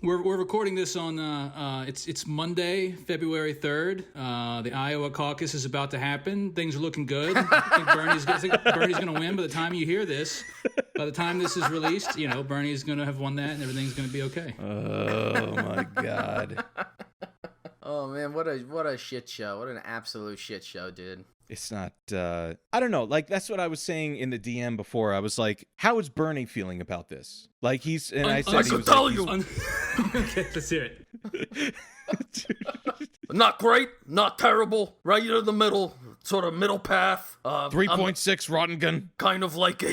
We're recording this on it's Monday, February 3rd. The Iowa caucus is about to happen. Things are looking good. I think Bernie's going to win by the time you hear this. By the time this is released, Bernie's going to have won that and everything's going to be okay. Oh my God. Oh man, what a shit show. What an absolute shit show, dude. It's not, I don't know. Like, that's what I was saying in the DM before. I was like, how is Bernie feeling about this? Like, I said I he was tell like, you. Okay, let's hear it. Not great, not terrible, right in the middle, sort of middle path. 3.6 rotten gun. Kind of like a...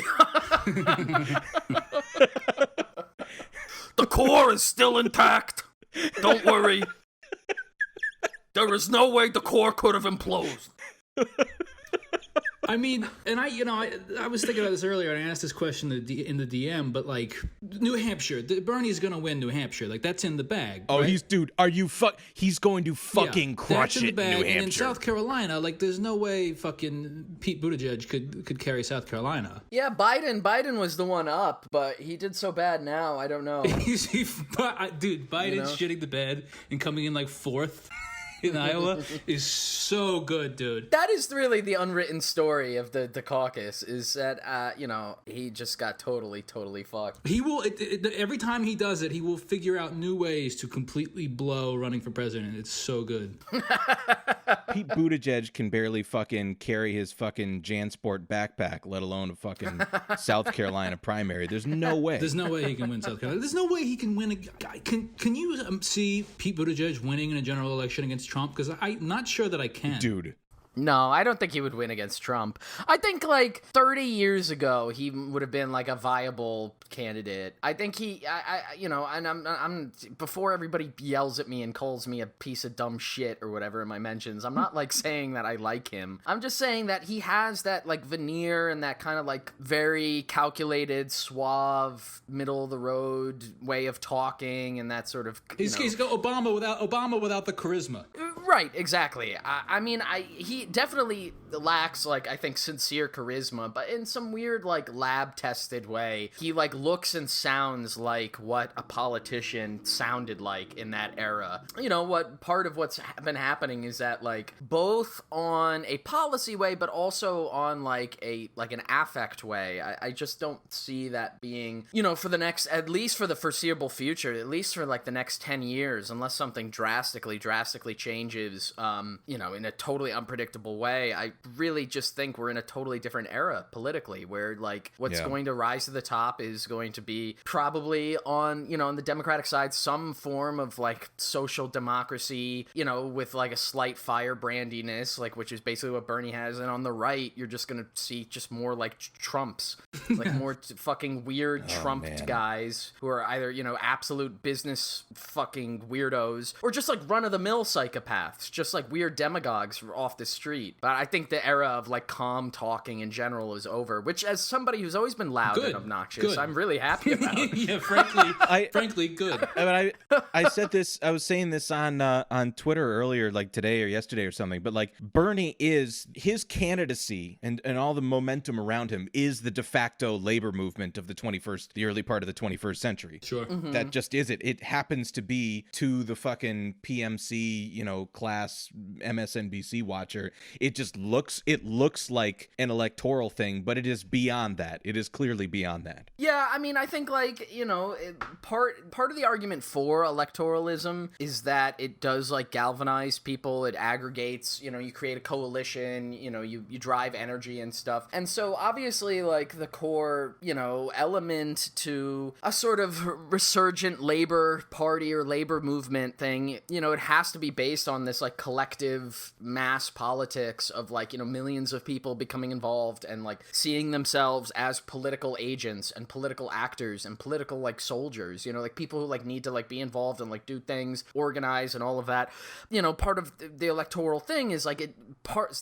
The core is still intact. Don't worry. There is no way the core could have imploded. I mean, and I was thinking about this earlier, and I asked this question in the DM, but like New Hampshire, Bernie's gonna win New Hampshire, like that's in the bag. Oh, right? he's going to fucking crush that's in it, the bag. New Hampshire. And in South Carolina, like there's no way fucking Pete Buttigieg could carry South Carolina. Yeah, Biden was the one up, but he did so bad now, I don't know. Dude, Biden's shitting the bed and coming in like fourth in Iowa is so good, dude. That is really the unwritten story of the caucus, is that, he just got totally fucked. He will, every time he does it, he will figure out new ways to completely blow running for president. It's so good. Pete Buttigieg can barely fucking carry his fucking JanSport backpack, let alone a fucking South Carolina primary. There's no way. There's no way he can win South Carolina. There's no way he can win a guy. Can you see Pete Buttigieg winning in a general election against Trump? Because I'm not sure that I can. Dude. No, I don't think he would win against Trump. I think like 30 years ago he would have been like a viable candidate. I think and I'm before everybody yells at me and calls me a piece of dumb shit or whatever in my mentions, I'm not like saying that I like him. I'm just saying that he has that like veneer and that kind of like very calculated, suave, middle of the road way of talking and that sort of He's got Obama without the charisma. Right, exactly. He definitely lacks, like, I think, sincere charisma, but in some weird, like, lab-tested way, he, like, looks and sounds like what a politician sounded like in that era. Part of what's been happening is that, like, both on a policy way, but also on, like, an affect way, I just don't see that being, for the next, at least for the foreseeable future, at least for, like, the next 10 years, unless something drastically changes, in a totally unpredictable way. I really just think we're in a totally different era politically, where like what's going to rise to the top is going to be probably on the Democratic side some form of like social democracy, with like a slight firebrandiness, like which is basically what Bernie has, and on the right you're just gonna see just more like Trumps, like more fucking weird Trumped guys who are either absolute business fucking weirdos or just like run-of-the-mill psychopaths, just like weird demagogues off the street. But I think the era of like calm talking in general is over, which as somebody who's always been loud and obnoxious, I'm really happy about. Yeah, frankly, good. I said this, I was saying this on Twitter earlier, like today or yesterday or something, but like Bernie is, his candidacy and all the momentum around him is the de facto labor movement of the early part of the 21st century. Sure. Mm-hmm. That just is it. It happens to be to the fucking PMC, class MSNBC watcher. It looks like an electoral thing, but it is beyond that. It is clearly beyond that. Yeah, I mean, I think like, part of the argument for electoralism is that it does like galvanize people. It aggregates, you create a coalition, you drive energy and stuff. And so obviously like the core, element to a sort of resurgent labor party or labor movement thing, it has to be based on this like collective mass politics of like, millions of people becoming involved and like seeing themselves as political agents and political actors and political like soldiers, like people who like need to like be involved and like do things, organize and all of that. Part of the electoral thing is like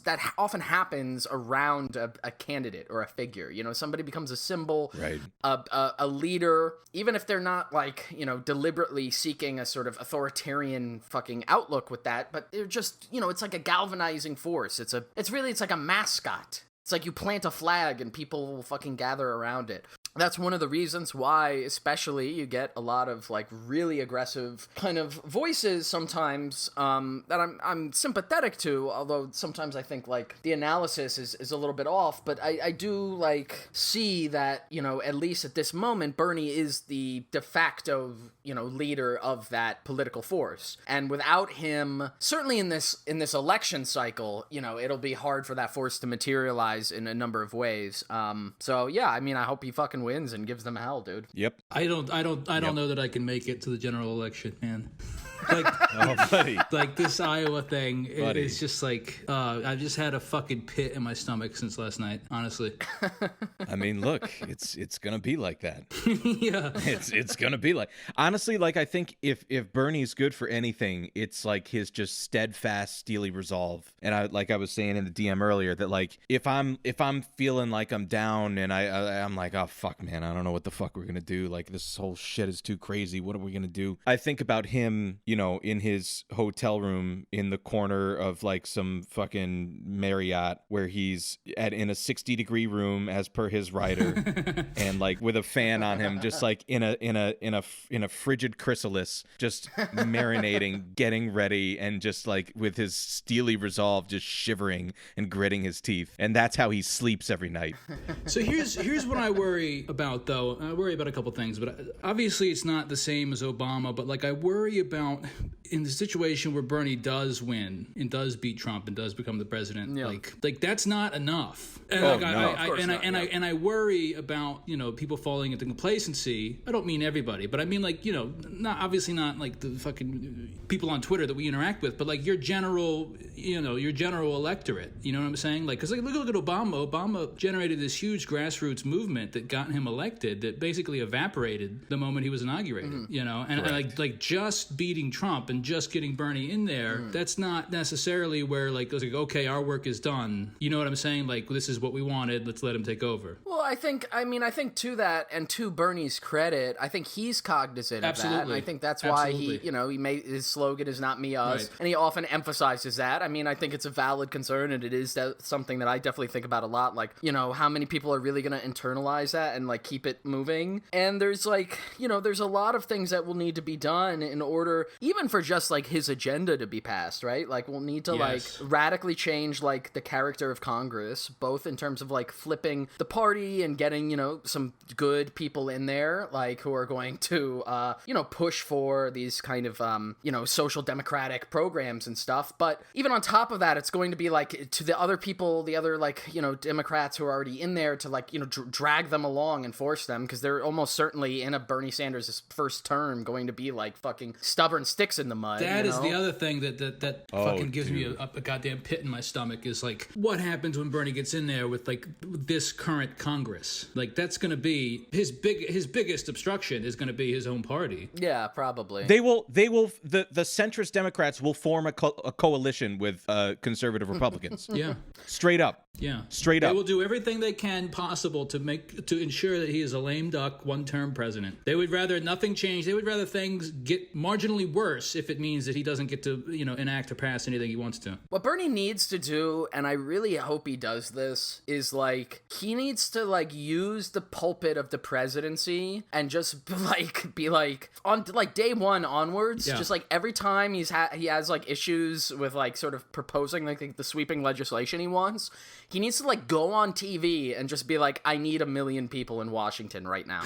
that often happens around a candidate or a figure. Somebody becomes a symbol, right? A leader, even if they're not like, deliberately seeking a sort of authoritarian fucking outlook with that, but they're just, it's like a galvanizing force. It's like a mascot. It's like you plant a flag and people will fucking gather around it. That's one of the reasons why, especially, you get a lot of like really aggressive kind of voices sometimes that I'm sympathetic to. Although sometimes I think like the analysis is a little bit off. But I do like see that, you know, at least at this moment, Bernie is the de facto, you know, leader of that political force, and without him, certainly in this election cycle, you know, it'll be hard for that force to materialize in a number of ways. So yeah, I mean, I hope he fucking wins and gives them hell, dude. Yep. I don't know that I can make it to the general election, man. Like, Oh, buddy. like this Iowa thing, it's just like I've just had a fucking pit in my stomach since last night, honestly. I mean, look, it's gonna be like that. Yeah. It's gonna be like, honestly, like I think if Bernie's good for anything, it's like his just steadfast, steely resolve. And I was saying in the DM earlier that like if I'm feeling like I'm down and I'm like, oh fuck man, I don't know what the fuck we're gonna do. Like this whole shit is too crazy. What are we gonna do? I think about him, you know, in his hotel room in the corner of like some fucking Marriott where he's in a 60-degree room as per his rider, and like with a fan on him, just like in a frigid chrysalis, just marinating, getting ready, and just like with his steely resolve, just shivering and gritting his teeth, and that's how he sleeps every night. So here's what I worry about, though. I worry about a couple things, but obviously it's not the same as Obama. But like I worry about in the situation where Bernie does win and does beat Trump and does become the president, like that's not enough. And I worry about, you know, people falling into complacency. I don't mean everybody, but I mean like, you know, not like the fucking people on Twitter that we interact with, but like your general electorate. You know what I'm saying? Like, because like look at Obama. Obama generated this huge grassroots movement that got him elected that basically evaporated the moment he was inaugurated. You know, and like just beating Trump and just getting Bernie in there, that's not necessarily where like it's like, okay, our work is done. You know what I'm saying? Like, this is what we wanted. Let's let him take over. Well, I think to that, and to Bernie's credit, I think he's cognizant of that. And I think that's why he made his slogan is not me, us. Right. And he often emphasizes that. I mean, I think it's a valid concern, and it is something that I definitely think about a lot. Like, you know, how many people are really going to internalize that and like keep it moving? And there's like, you know, there's a lot of things that will need to be done in order, even for just like his agenda to be passed, right? Like we'll need to like radically change like the character of Congress, both in terms of like flipping the party and getting, you know, some good people in there, like who are going to, you know, push for these kind of, you know, social democratic programs and stuff. But even on top of that, it's going to be like to the other people, the other like, you know, Democrats who are already in there to like, you know, drag them along and force them, because they're almost certainly in a Bernie Sanders' first term going to be like fucking stubborn sticks in the mud. That is the other thing that fucking gives me a goddamn pit in my stomach is like what happens when Bernie gets in there with like this current Congress. Like that's going to be his biggest obstruction is going to be his own party. Yeah, probably. The centrist Democrats will form a coalition with conservative Republicans. Yeah. Straight up. Yeah. Straight up. They will do everything they can possible to ensure that he is a lame duck, one-term president. They would rather nothing change. They would rather things get marginally worse if it means that he doesn't get to, you know, enact or pass anything he wants to. What Bernie needs to do, and I really hope he does this, is like he needs to like use the pulpit of the presidency and just be like on like day one onwards, just like every time he has like issues with like sort of proposing like the sweeping legislation he wants, he needs to like go on TV and just be like, I need 1 million people in Washington right now.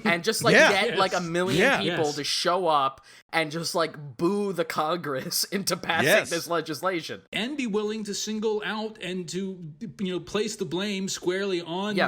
And just like get like 1 million people to show up and just like boo the Congress into passing this legislation. And be willing to single out and to, you know, place the blame squarely on,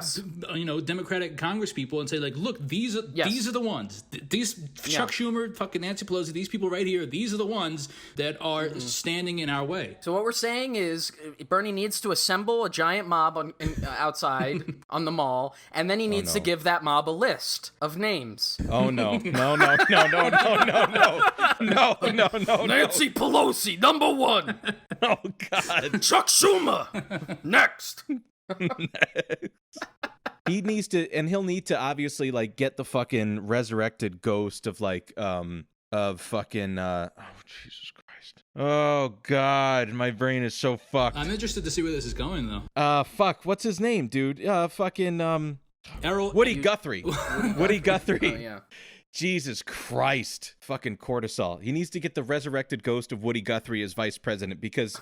you know, Democratic Congress people and say like, look, these are the ones. These Chuck Schumer, fucking Nancy Pelosi, these people right here, these are the ones that are standing in our way. So what we're saying is Bernie needs to assemble a giant mob outside on the mall, and then he needs to give that mob a list of names. Oh no. No. Nancy Pelosi, number 1. Oh God. Chuck Schumer, next. He needs to, and he'll need to obviously like get the fucking resurrected ghost of like of fucking oh Jesus Christ. Oh God, my brain is so fucked. I'm interested to see where this is going though. Fuck, what's his name, dude? Fucking Errol Woody Guthrie. Woody Guthrie. Oh, yeah. Jesus Christ. Fucking cortisol. He needs to get the resurrected ghost of Woody Guthrie as vice president because,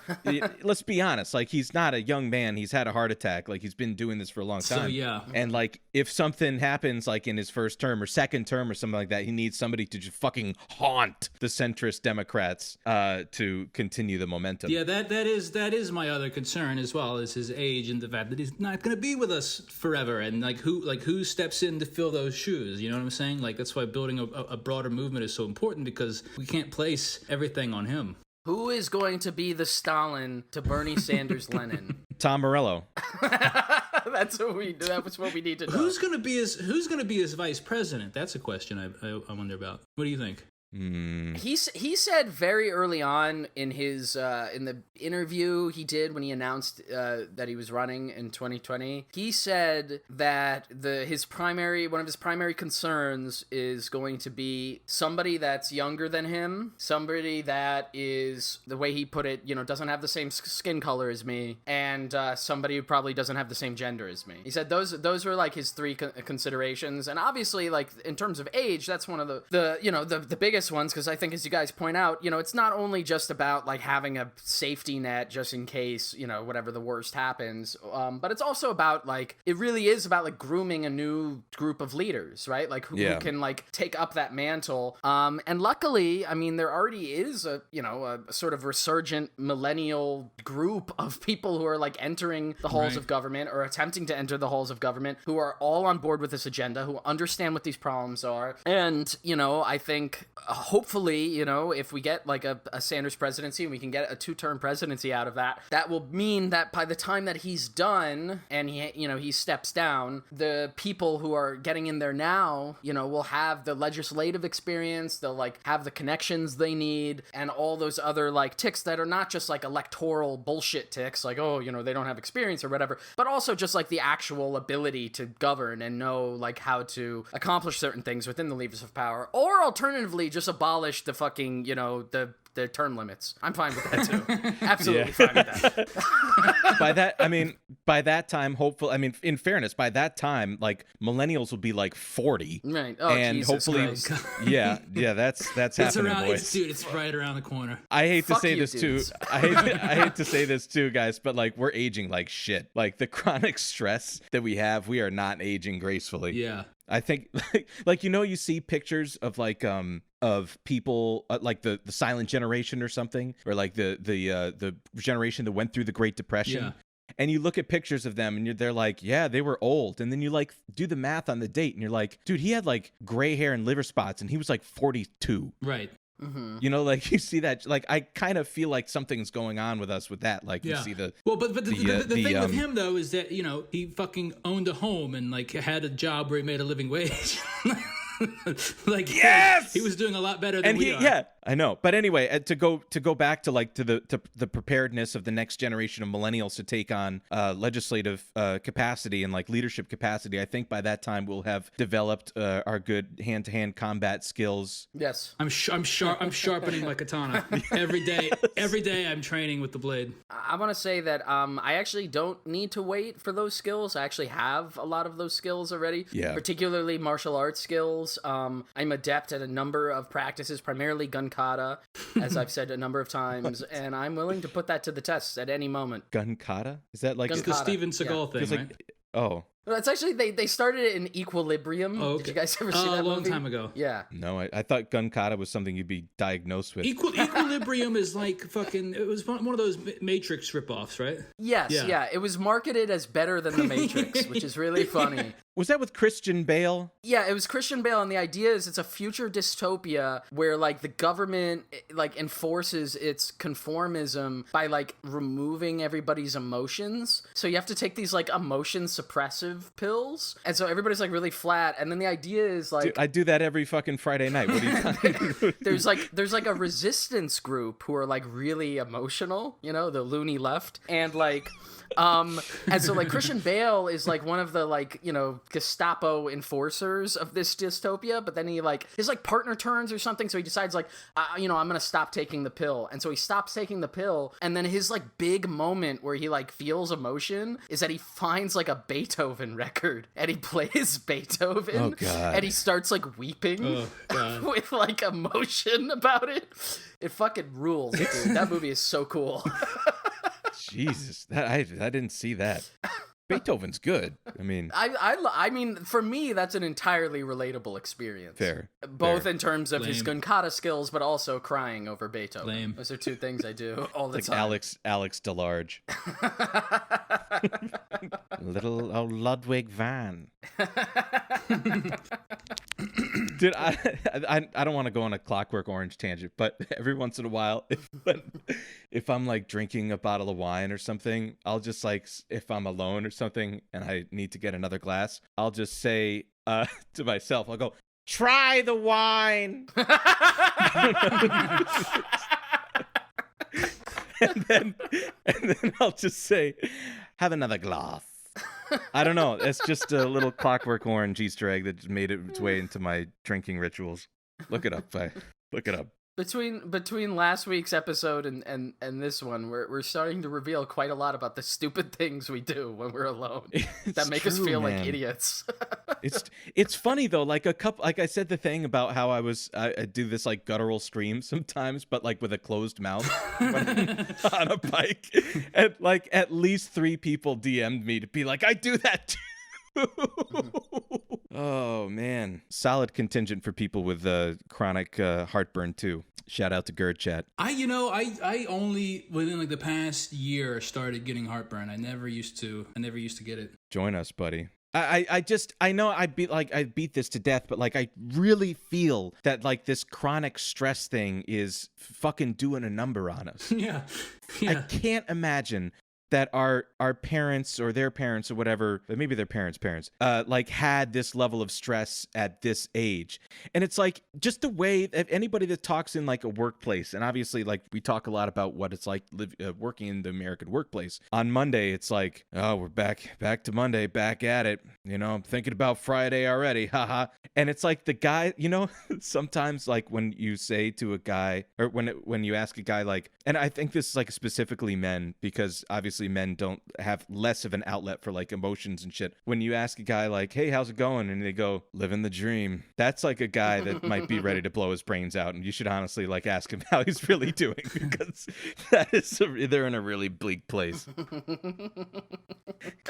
let's be honest, like, he's not a young man. He's had a heart attack. Like, he's been doing this for a long time. So, yeah. And, like, if something happens, like, in his first term or second term or something like that, he needs somebody to just fucking haunt the centrist Democrats to continue the momentum. Yeah, that is my other concern as well, is his age and the fact that he's not going to be with us forever. And, who steps in to fill those shoes? You know what I'm saying? Like, that's why building a broader movement is so important, because we can't place everything on him. Who is going to be the Stalin to Bernie Sanders Lenin? Tom Morello. That's what we need to know. Who's going to be his vice president? That's a question I wonder about. What do you think? He said very early on in his in the interview he did when he announced that he was running in 2020, he said that one of his primary concerns is going to be somebody that's younger than him, somebody that is, the way he put it, doesn't have the same skin color as me, and somebody who probably doesn't have the same gender as me. He said those were like his three considerations, and obviously, like, in terms of age, that's one of the biggest ones, because I think, as you guys point out, it's not only just about, like, having a safety net just in case, whatever the worst happens, but it's also about, like, it really is about, like, grooming a new group of leaders, right? Like, who can, like, take up that mantle. And luckily, I mean, there already is a sort of resurgent millennial group of people who are, like, entering the halls of government, or attempting to enter the halls of government, who are all on board with this agenda, who understand what these problems are. And, I think hopefully, if we get, like, a Sanders presidency and we can get a 2-term presidency out of that, that will mean that by the time that he's done and he steps down, the people who are getting in there now, will have the legislative experience, they'll, like, have the connections they need, and all those other, like, ticks that are not just, like, electoral bullshit ticks, like, oh, they don't have experience or whatever, but also just, like, the actual ability to govern and know, like, how to accomplish certain things within the levers of power, or alternatively just abolish the fucking, the term limits. I'm fine with that too. Absolutely fine with that. By that time, hopefully, in fairness, by that time, like, millennials will be like 40. Right. Oh, and Jesus hopefully, Christ. yeah, that's happening, boys. It's right around the corner. I hate to say this dudes. too. I hate to say this too, guys, but, like, we're aging like shit. Like, the chronic stress that we have, we are not aging gracefully. Yeah. I think, like, you see pictures of, like, of people like the silent generation or something, or like the generation that went through the Great Depression. Yeah. And you look at pictures of them and they're like, yeah, they were old. And then you, like, do the math on the date and you're like, dude, he had, like, gray hair and liver spots and he was like 42. Right. Mm-hmm. Like, you see that, like, I kind of feel like something's going on with us with that. Like, you see the but the thing with him though is that he fucking owned a home and, like, had a job where he made a living wage. Like, yes, he was doing a lot better than we are. Yeah, I know. But anyway, to go back to, like, to the preparedness of the next generation of millennials to take on legislative capacity and, like, leadership capacity, I think by that time we'll have developed our good hand-to-hand combat skills. Yes. I'm sharpening my katana every day. Every day I'm training with the blade. I want to say that I actually don't need to wait for those skills. I actually have a lot of those skills already. Yeah. Particularly martial arts skills. I'm adept at a number of practices, primarily gun kata, as I've said a number of times, and I'm willing to put that to the test at any moment. Gun kata? Is that like it's the Steven Seagal thing, right? Like, oh. Well, it's actually, they started it in Equilibrium. Oh, okay. Did you guys ever see that a long movie? time ago. Yeah. No, I thought gun kata was something you'd be diagnosed with. Equilibrium is like fucking, it was one of those Matrix ripoffs, right? Yes, yeah. It was marketed as better than The Matrix, which is really funny. Was that with Christian Bale? Yeah, it was Christian Bale, and the idea is it's a future dystopia where, like, the government, like, enforces its conformism by, like, removing everybody's emotions. So you have to take these, like, emotion suppressive pills, and so everybody's, like, really flat. And then the idea is, like, dude, I do that every fucking Friday night. What are you talking? there's like a resistance group who are, like, really emotional, the loony left, and, like, and so, like, Christian Bale is, like, one of the, like, Gestapo enforcers of this dystopia, but then he like his like partner turns or something, so he decides like I'm gonna stop taking the pill, and so he stops taking the pill, and then his like big moment where he like feels emotion is that he finds like a Beethoven record and he plays Beethoven. Oh, God. And he starts like weeping with like emotion about it. It fucking rules, dude. That movie is so cool. Jesus, I didn't see that. Beethoven's good. I mean, I mean, for me, that's an entirely relatable experience. Fair. Both in terms of his Gunkata skills, but also crying over Beethoven. Lame. Those are two things I do all the like time. Alex DeLarge. Little old Ludwig van. Dude, I don't want to go on a Clockwork Orange tangent, but every once in a while, if I'm like drinking a bottle of wine or something, I'll just like, if I'm alone or something and I need to get another glass, I'll just say to myself, I'll go, try the wine. and then I'll just say, have another glass. I don't know. It's just a little Clockwork Orange Easter egg that just made its way into my drinking rituals. Look it up. Look it up. Between last week's episode and this one, we're starting to reveal quite a lot about the stupid things we do when we're alone that make us feel like idiots. It's funny though, like I said the thing about how I do this like guttural scream sometimes, but like with a closed mouth on a bike, and like at least 3 people DM'd me to be like, I do that too. Oh man, solid contingent for people with chronic heartburn too. Shout out to GERD chat. I only within like the past year started getting heartburn. I never used to get it. Join us, buddy. I know I beat this to death, but like I really feel that like this chronic stress thing is fucking doing a number on us. Yeah. I can't imagine that our parents or their parents or whatever, maybe their parents, like had this level of stress at this age. And it's like just the way that anybody that talks in like a workplace, and obviously like we talk a lot about what it's like working in the American workplace. On Monday, it's like, oh, we're back to Monday, back at it. I'm thinking about Friday already, haha. And it's like the guy, sometimes like when you say to a guy, or when you ask a guy like, and I think this is like specifically men, because obviously men don't have less of an outlet for like emotions and shit. When you ask a guy like, hey, how's it going? And they go, living the dream. That's like a guy that might be ready to blow his brains out. And you should honestly like ask him how he's really doing, because they're in a really bleak place.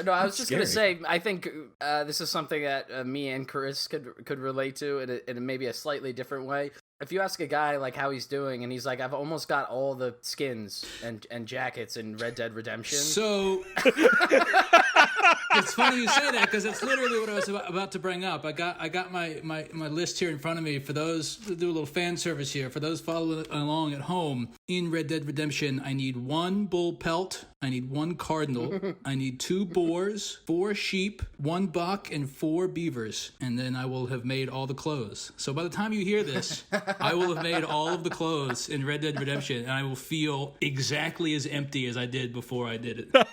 No, I was just going to say, I think this is something that me and Chris could relate to in maybe a slightly different way. If you ask a guy like how he's doing, and he's like, I've almost got all the skins and jackets in Red Dead Redemption. So it's funny you say that, because it's literally what I was about to bring up. I got my list here in front of me. For those, to do a little fan service here, for those following along at home, in Red Dead Redemption, I need 1 bull pelt, I need 1 cardinal, I need 2 boars, 4 sheep, 1 buck, and 4 beavers, and then I will have made all the clothes. So by the time you hear this, I will have made all of the clothes in Red Dead Redemption, and I will feel exactly as empty as I did before I did it.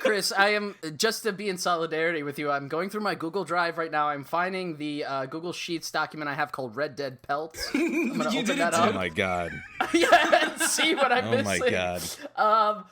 Chris, I am, just to be in solidarity with you, I'm going through my Google Drive right now. I'm finding the Google Sheets document I have called Red Dead Pelts. I'm going to open that up. Oh my God. Yeah, and see what I'm missing. Oh my God.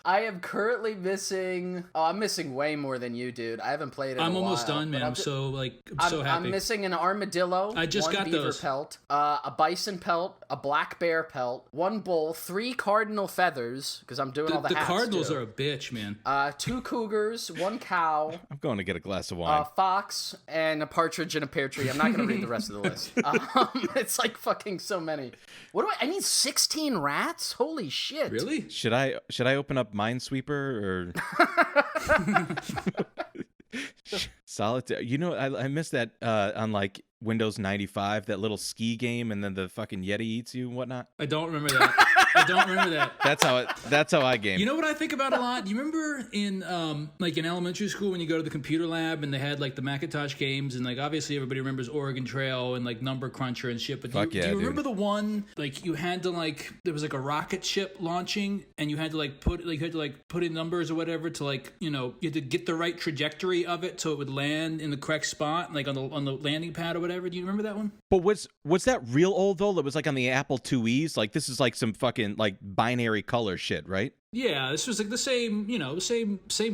I am currently missing... Oh, I'm missing way more than you, dude. I haven't played it in a while. I'm almost done, man. I'm so happy. I'm missing an armadillo. I just got beaver those. Pelt, a bison pelt, a black bear pelt, 1 bull, 3 cardinal feathers, because I'm doing all the hats, cardinals too. are a bitch, man. 2 cougars, 1 cow, I'm going to get a glass of wine. a fox, and a partridge in a pear tree. I'm not going to read the rest of the list. It's like fucking so many. What do I need 16 rats? Holy shit. Really? Should I open up Minesweeper or Solitaire? I missed that on like Windows 95, that little ski game, and then the fucking Yeti eats you and whatnot. I don't remember that. I don't remember that. That's how I game. You know what I think about a lot? You remember in like in elementary school when you go to the computer lab and they had like the Macintosh games and like obviously everybody remembers Oregon Trail and like Number Cruncher and shit. But do you remember the one like you had to like there was like a rocket ship launching and you had to like put in numbers or whatever to like you had to get the right trajectory of it so it would land in the correct spot like on the landing pad or whatever. Do you remember that one? But was that real old though? That was like on the Apple IIe's. Like this is like some fucking like binary color shit, right? Yeah, this was like the same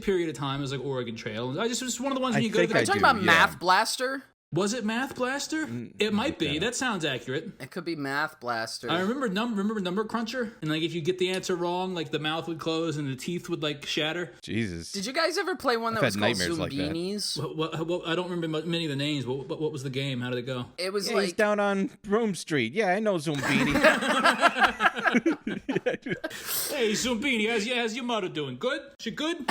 period of time as like Oregon Trail. It was one of the ones when you go to the. Are you talking about Math Blaster? Was it Math Blaster? It might be. That sounds accurate. It could be Math Blaster. I remember Number Cruncher, and like if you get the answer wrong, like the mouth would close and the teeth would like shatter. Jesus. Did you guys ever play one that was called Zumbinis? What, I don't remember many of the names. What was the game? How did it go? It was he's down on Broome Street. Yeah, I know Zumbini. Hey, Zumbini, how's your mother doing? Good? She good?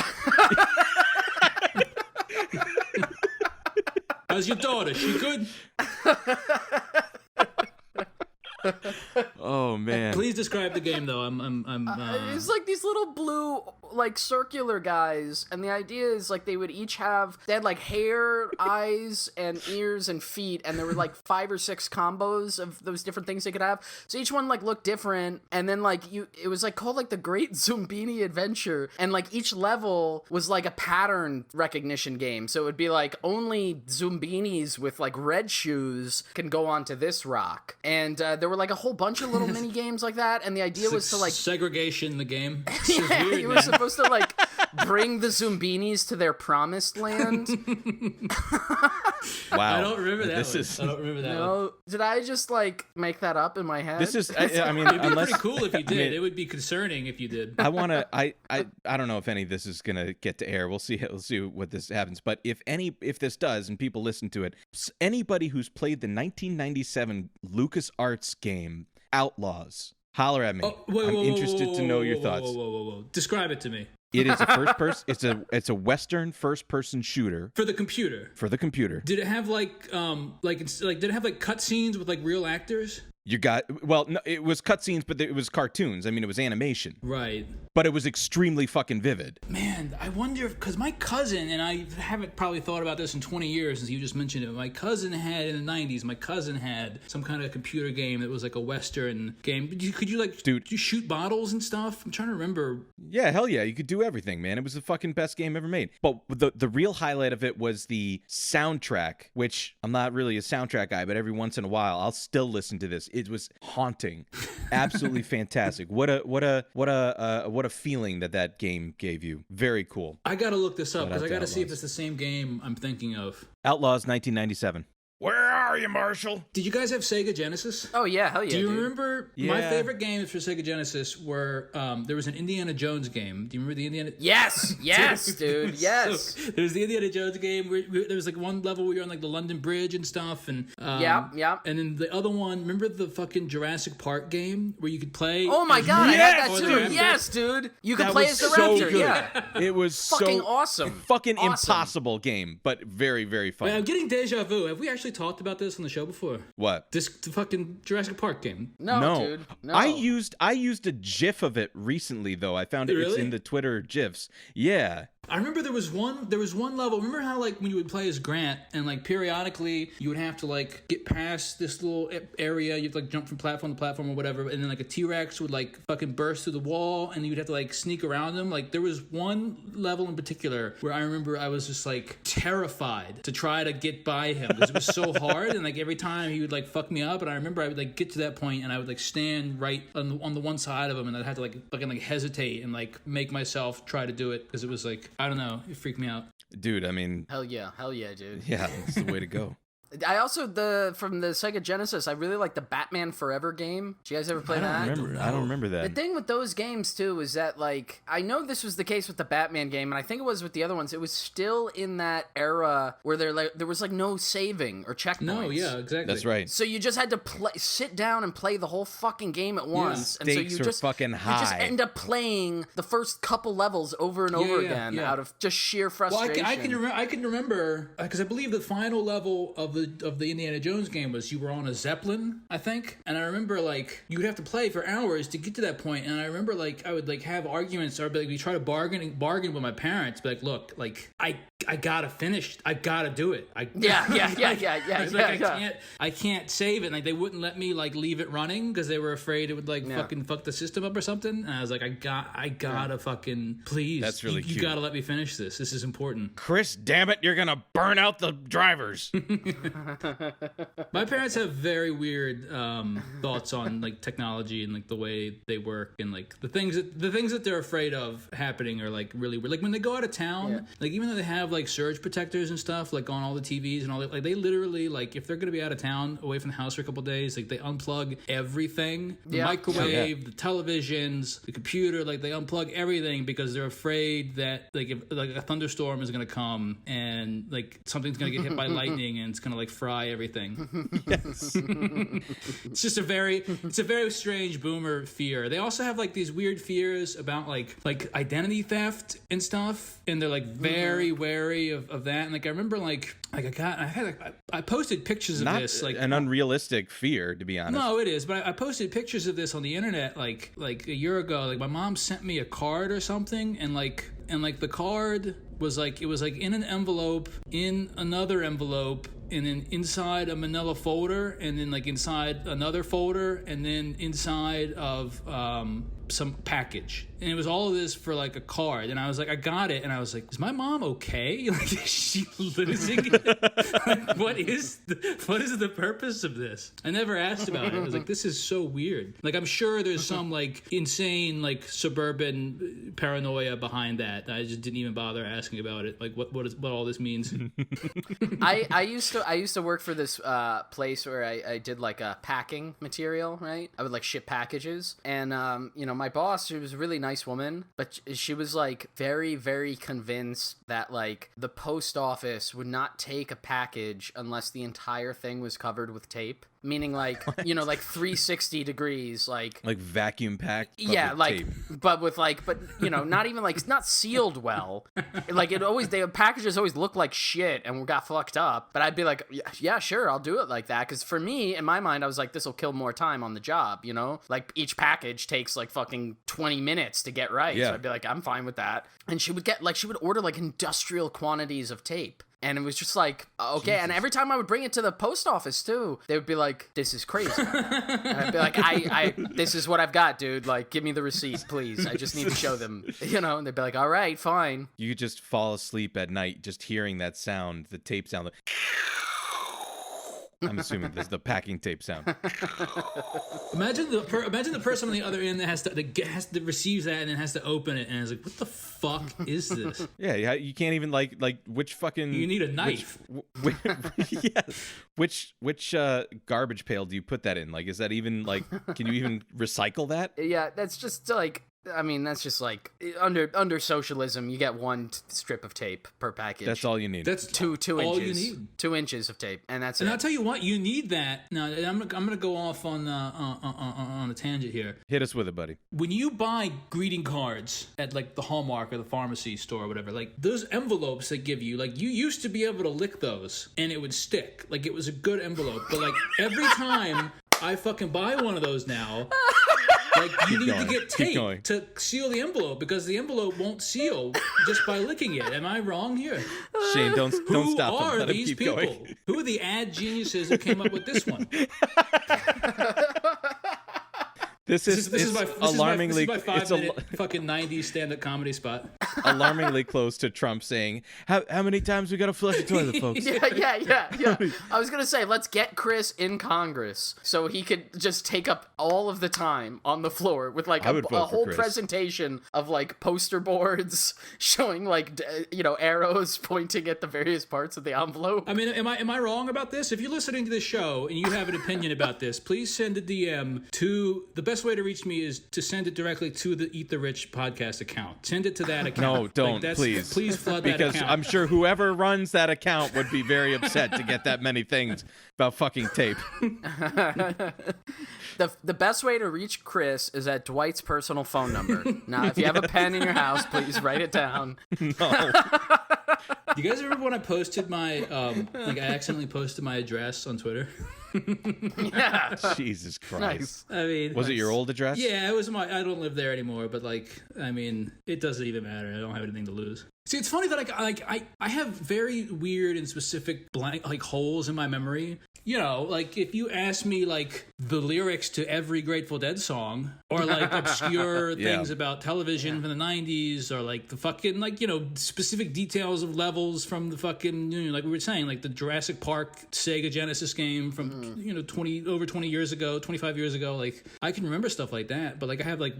How's your daughter? She good? Oh man! Please describe the game, though. It's like these little blue, like circular guys, and the idea is like they had like hair, eyes, and ears and feet, and there were like 5 or 6 combos of those different things they could have. So each one like looked different, and then like it was like called like the Great Zumbini Adventure, and like each level was like a pattern recognition game. So it would be like only Zumbinis with like red shoes can go onto this rock, and there were like a whole bunch of little mini games like that, and the idea was to like segregation in the game. Yeah, weird, you were supposed to like bring the Zumbinis to their promised land. Wow, I don't remember that. I don't remember that. No, did I just like make that up in my head? This is. I mean, it'd be unless pretty cool if you did. It would be concerning if you did. I want to. I don't know if any of this is gonna get to air. We'll see. We'll see what this happens. But if this does, and people listen to it, anybody who's played the 1997 LucasArts game Outlaws, holler at me. I'm interested to know your thoughts. Whoa. Describe it to me. It is a first person. It's a Western first person shooter for the computer. Did it have like did it have like cutscenes with like real actors? No, it was cutscenes, but it was cartoons. I mean, it was animation. Right. But it was extremely fucking vivid. Man, I wonder because my cousin, and I haven't probably thought about this in 20 years since you just mentioned it, but my cousin had in the 90s, some kind of computer game that was like a Western game. Could you shoot bottles and stuff? I'm trying to remember. Yeah, hell yeah. You could do everything, man. It was the fucking best game ever made. But the real highlight of it was the soundtrack, which I'm not really a soundtrack guy, but every once in a while, I'll still listen to this. It was haunting, absolutely fantastic. What a feeling that game gave you. Very cool. I gotta look this up because I gotta see if it's the same game I'm thinking of. Outlaws 1997. Where are you, Marshall? Did you guys have Sega Genesis? Oh yeah, hell yeah. Do you remember my favorite games for Sega Genesis were there was an Indiana Jones game. Do you remember the Indiana? Yes, dude, yes. So, there was the Indiana Jones game where there was like one level where you're on like the London Bridge and stuff, and yeah. And then the other one, remember the fucking Jurassic Park game where you could play? Oh my god, I had that too. Yes, dude, you could play as the raptor. Good. Yeah, it was fucking so awesome. Fucking impossible game, but very very fun. Wait, I'm getting deja vu. Have we actually talked about this on the show before? What? The fucking Jurassic Park game. No, dude. No. I used a GIF of it recently though. I found it's in the Twitter GIFs. Yeah. I remember there was one level. Remember how like when you would play as Grant and like periodically you would have to like get past this little area, you'd like jump from platform to platform or whatever, and then like a T-Rex would like fucking burst through the wall and you'd have to like sneak around them. Like there was one level in particular where I remember I was just like terrified to try to get by him because it was so hard and like every time he would like fuck me up, and I remember I would like get to that point and I would like stand right on the one side of him and I'd have to like fucking like hesitate and like make myself try to do it because it was like I don't know. It freaked me out. Dude, I mean... Hell yeah, dude. Yeah, that's the way to go. I also, from the Sega Genesis, I really like the Batman Forever game. Did you guys ever play that? I don't remember that. The thing with those games, too, is that, like, I know this was the case with the Batman game, and I think it was with the other ones. It was still in that era where there was, like, no saving or checkpoints. No, yeah, exactly. That's right. So you just had to sit down and play the whole fucking game at once. Yeah. Stakes and so are fucking high. You just end up playing the first couple levels over and over again out of just sheer frustration. Well, I can remember, because I believe the final level of the the Indiana Jones game was you were on a Zeppelin, I think, and I remember like you would have to play for hours to get to that point, and I remember like I would like have arguments or we try to bargain with my parents, be like, look, like I gotta finish, I gotta do it. I can't save it. And, like they wouldn't let me like leave it running because they were afraid it would like fucking fuck the system up or something. And I was like, I gotta fucking please. That's really cute. You gotta let me finish this. This is important. Chris, damn it, you're gonna burn out the drivers. My parents have very weird thoughts on like technology and like the way they work and like the things that they're afraid of happening are like really weird. Like when they go out of town, like even though they have like surge protectors and stuff like on all the TVs and all that, like they literally like if they're gonna be out of town away from the house for a couple of days, like they unplug everything, the microwave, the televisions, the computer, like they unplug everything because they're afraid that like if like a thunderstorm is gonna come and like something's gonna get hit by lightning and it's gonna like fry everything. Yes. It's a very strange boomer fear. They also have like these weird fears about like identity theft and stuff, and they're like very wary of that. And like I remember I posted pictures of this, like an unrealistic fear, to be honest. No, it is, but I posted pictures of this on the internet like a year ago. Like my mom sent me a card or something, and the card was like it was like in an envelope, in another envelope, and then inside a manila folder, and then like inside another folder, and then inside of some package. And it was all of this for like a card. And I was like, I got it. And I was like, is my mom okay? Like, is she losing it? Like, what is the purpose of this? I never asked about it. I was like, this is so weird. Like, I'm sure there's some like insane like suburban paranoia behind that. I just didn't even bother asking about it. Like, what all this means. I used to work for this place where I did like a packing material, right? I would like ship packages, and my boss, she was a really nice woman, but she was like very, very convinced that like the post office would not take a package unless the entire thing was covered with tape. Meaning like, like 360 degrees, like vacuum packed. Yeah, like, tape. but not even like, it's not sealed well. Like the packages always look like shit and got fucked up. But I'd be like, yeah, sure, I'll do it like that. Cause for me, in my mind, I was like, this will kill more time on the job, Like each package takes like fucking 20 minutes to get right. Yeah. So I'd be like, I'm fine with that. And she would order like industrial quantities of tape. And it was just like, okay. Jesus. And every time I would bring it to the post office too, they would be like, this is crazy. And I'd be like, I this is what I've got, dude. Like, give me the receipt, please. I just need to show them, and they'd be like, all right, fine. You could just fall asleep at night just hearing that sound, the tape sound. I'm assuming this is the packing tape sound. Imagine the person on the other end that has to receives that and then has to open it and is like, what the fuck is this? Yeah, you can't even like which fucking. You need a knife. Which garbage pail do you put that in? Like, is that even like? Can you even recycle that? Yeah, that's just like. I mean, that's just like under socialism, you get one strip of tape per package. That's all you need. That's two all inches. You need. 2 inches of tape, and that's it. And I'll tell you what, you need that. Now, I'm gonna go off on a tangent here. Hit us with it, buddy. When you buy greeting cards at like the Hallmark or the pharmacy store or whatever, like those envelopes they give you, like you used to be able to lick those and it would stick. Like it was a good envelope. But like every time I fucking buy one of those now. Like, you need to get tape to seal the envelope because the envelope won't seal just by licking it. Am I wrong here? Shane, don't stop him. Who are Let him these keep people? going. Who are the ad geniuses who came up with this one? This is alarmingly. This is my 5-minute fucking 90s stand-up comedy spot. Alarmingly close to Trump saying, "How many times we got to flush the toilet, folks?" Yeah. I was gonna say, let's get Chris in Congress so he could just take up all of the time on the floor with like a whole presentation of like poster boards showing like arrows pointing at the various parts of the envelope. I mean, am I wrong about this? If you're listening to this show and you have an opinion about this, please send a DM to the best way to reach me is to send it directly to the Eat the Rich podcast account. Send it to that account. No, don't, please. Please flood that account. Because I'm sure whoever runs that account would be very upset to get that many things about fucking tape. The best way to reach Chris is at Dwight's personal phone number. Now, if you have a pen in your house, please write it down. No. Do you guys remember when I posted my like I accidentally posted my address on Twitter? Yeah. Jesus Christ. Nice. I mean, Was it your old address? Yeah, it was my. I don't live there anymore, but like, I mean, it doesn't even matter. I don't have anything to lose. See, it's funny that I have very weird and specific blank like holes in my memory. You know, like if you ask me like the lyrics to every Grateful Dead song, or like obscure things about television from the 90s, or like the fucking like, you know, specific details of levels from the fucking, you know, like we were saying, like the Jurassic Park Sega Genesis game from you know 20 years ago, 25 years ago, like I can remember stuff like that, but like I have like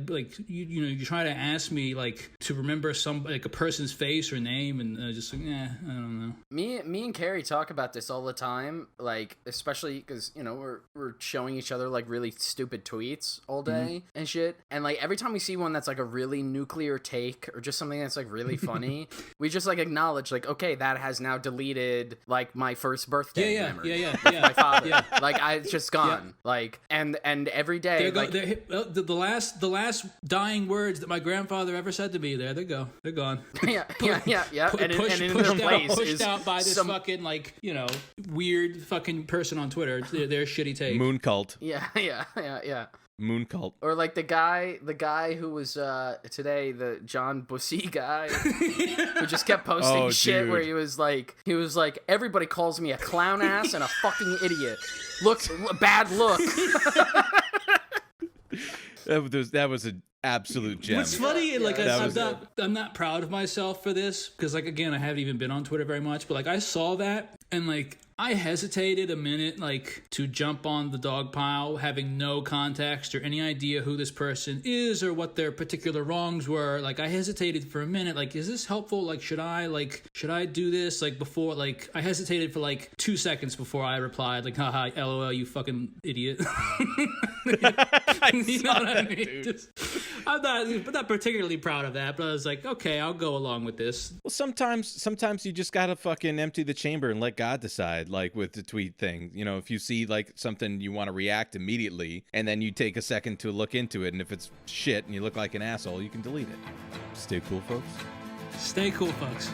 you know, you try to ask me like to remember some like a person's face or name, and just like, I don't know. Me and Carrie talk about this all the time, like especially because, you know, we're showing each other like really stupid tweets all day and shit, and like every time we see one that's like a really nuclear take or just something that's like really funny, we just like acknowledge like, okay, that has now deleted like my first birthday memory. Yeah. My father, like it's just gone. Like and every day, the last dying words that my grandfather ever said to me, they're gone. yeah. And in their place pushed is out by this fucking like, you know, weird fucking person on Twitter. Their shitty take. Moon cult. Yeah. Moon cult. Or like the guy who was today, the John Bussy guy, who just kept posting shit where he was like everybody calls me a clown ass and a fucking idiot. Bad look. That was an absolute gem. What's funny, like I'm not proud of myself for this because, like, again, I haven't even been on Twitter very much, but like I saw that and like I hesitated a minute, like, to jump on the dog pile, having no context or any idea who this person is or what their particular wrongs were. Like, I hesitated for a minute, like, is this helpful? Like, should I do this? Like, before, like, I hesitated for like 2 seconds before I replied, like, haha, LOL, you fucking idiot. You know what I mean? I'm not particularly proud of that, but I was like, okay, I'll go along with this. Well, sometimes you just gotta fucking empty the chamber and let God decide. Like with the tweet thing, you know, if you see like something you want to react immediately, and then you take a second to look into it, and if it's shit and you look like an asshole, you can delete it. Stay cool, folks. Stay cool, folks.